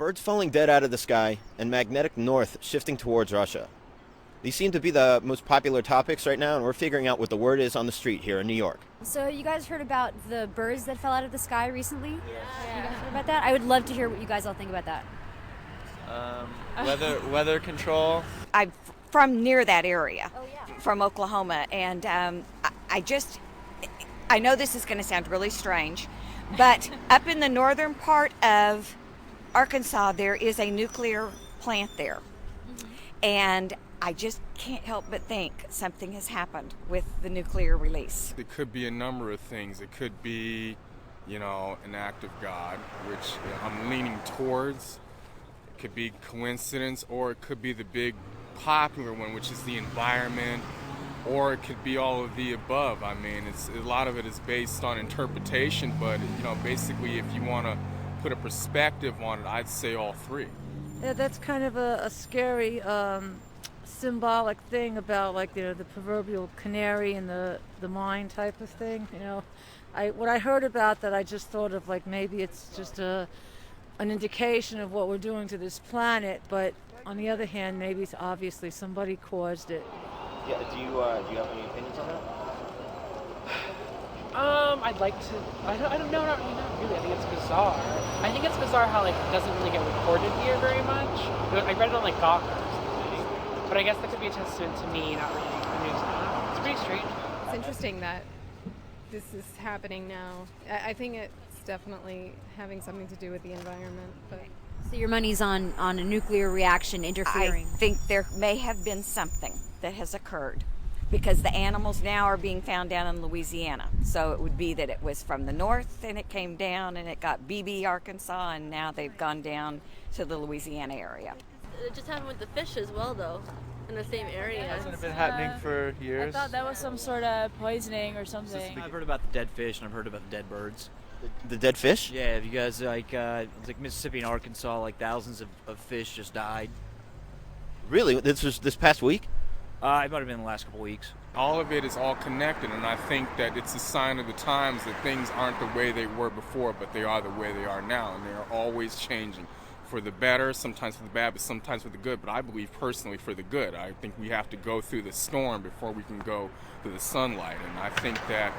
Birds falling dead out of the sky, and magnetic north shifting towards Russia. These seem to be the most popular topics right now, and we're figuring out what the word is on the street here in New York. So you guys heard about the birds that fell out of the sky recently? Yeah. You guys heard about that? I would love to hear what you guys all think about that. Weather control. I'm from near that area, Oh, yeah. from Oklahoma, and I know this is going to sound really strange, but up in the northern part of Arkansas, there is a nuclear plant there. And I just can't help but think something has happened with the nuclear release. It could be a number of things. It could be, an act of God, which I'm leaning towards. It could be coincidence, or it could be the big popular one, which is the environment, or it could be all of the above. I mean, a lot of it is based on interpretation, but, basically if you want to put a perspective on it, I'd say all three. Yeah, that's kind of a scary symbolic thing about the proverbial canary in the mine type of thing. What I heard about that, I just thought of maybe it's just an indication of what we're doing to this planet, but on the other hand, maybe it's obviously somebody caused it. Yeah, do you have any opinions on that? I'd like to. I don't know. Not really. I think it's bizarre. I think it's bizarre how it doesn't really get reported here very much. I read it on Gawker or something, but I guess that could be a testament to me not reading the news now. It's pretty strange. It's interesting that this is happening now. I think it's definitely having something to do with the environment, but. So your money's on a nuclear reaction interfering. I think there may have been something that has occurred, because the animals now are being found down in Louisiana. So it would be that it was from the north and it came down and it got BB, Arkansas, and now they've gone down to the Louisiana area. It just happened with the fish as well, though, in the same area. Hasn't it been happening for years? I thought that was some sort of poisoning or something. I've heard about the dead fish and I've heard about the dead birds. The dead fish? Yeah, if you guys it's Mississippi and Arkansas, thousands of fish just died. Really? This was this past week? It might have been the last couple weeks. All of it is all connected, and I think that it's a sign of the times that things aren't the way they were before, but they are the way they are now, and they are always changing. For the better, sometimes for the bad, but sometimes for the good. But I believe personally for the good. I think we have to go through the storm before we can go to the sunlight, and I think that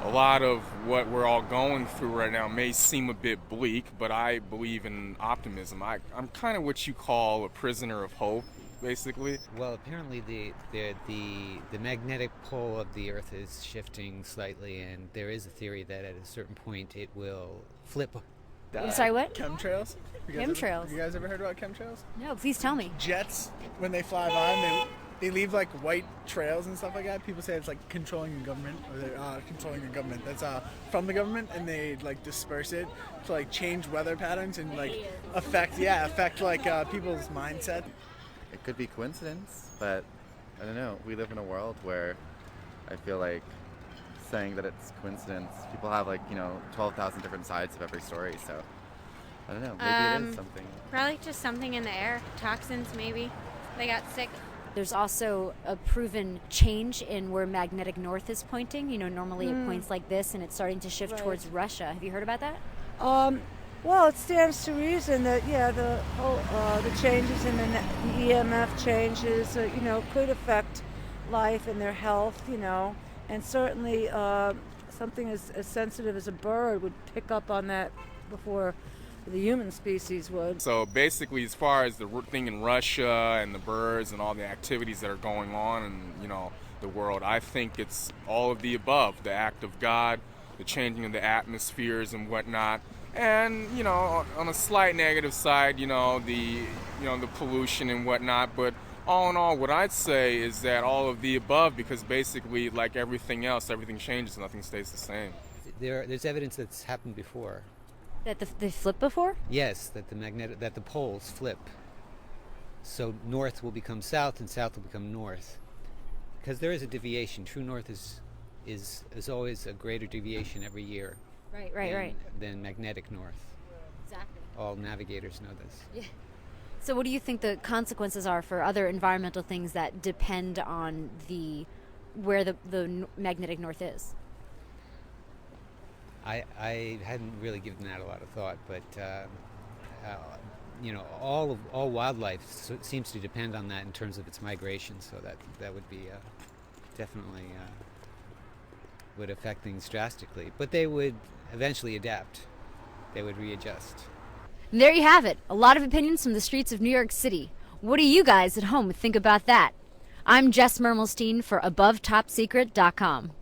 a lot of what we're all going through right now may seem a bit bleak, but I believe in optimism. I'm kind of what you call a prisoner of hope, basically. Well, apparently the magnetic pole of the Earth is shifting slightly, and there is a theory that at a certain point it will flip. I'm sorry, what? Chemtrails. Chemtrails. You guys ever heard about chemtrails? No, please tell me. Jets, when they fly by, they leave white trails and stuff like that. People say it's controlling the government, or they're controlling the government. That's from the government, and they disperse it to change weather patterns and affect people's mindset. It could be coincidence, but I don't know. We live in a world where I feel like saying that it's coincidence, people have 12,000 different sides of every story, so I don't know, maybe it is something. Probably just something in the air, toxins maybe. They got sick. There's also a proven change in where magnetic north is pointing. Normally it points like this, and it's starting to shift towards Russia. Have you heard about that? Well, it stands to reason that the whole the changes in the EMF changes, could affect life and their health, and certainly something as sensitive as a bird would pick up on that before the human species would. So basically, as far as the thing in Russia and the birds and all the activities that are going on in the world, I think it's all of the above: the act of God, the changing of the atmospheres and whatnot. And on a slight negative side, the pollution and whatnot. But all in all, what I'd say is that all of the above, because basically, like everything else, everything changes, nothing stays the same. There's evidence that's happened before. That they flipped before? Yes, that the poles flip. So north will become south, and south will become north, because there is a deviation. True north is always a greater deviation every year. Right. Than magnetic north. Exactly. All navigators know this. Yeah. So what do you think the consequences are for other environmental things that depend on where the magnetic north is? I hadn't really given that a lot of thought, but all wildlife seems to depend on that in terms of its migration. So that would be definitely would affect things drastically. But they would eventually adapt. They would readjust. And there you have it. A lot of opinions from the streets of New York City. What do you guys at home think about that? I'm Jess Mermelstein for AboveTopSecret.com.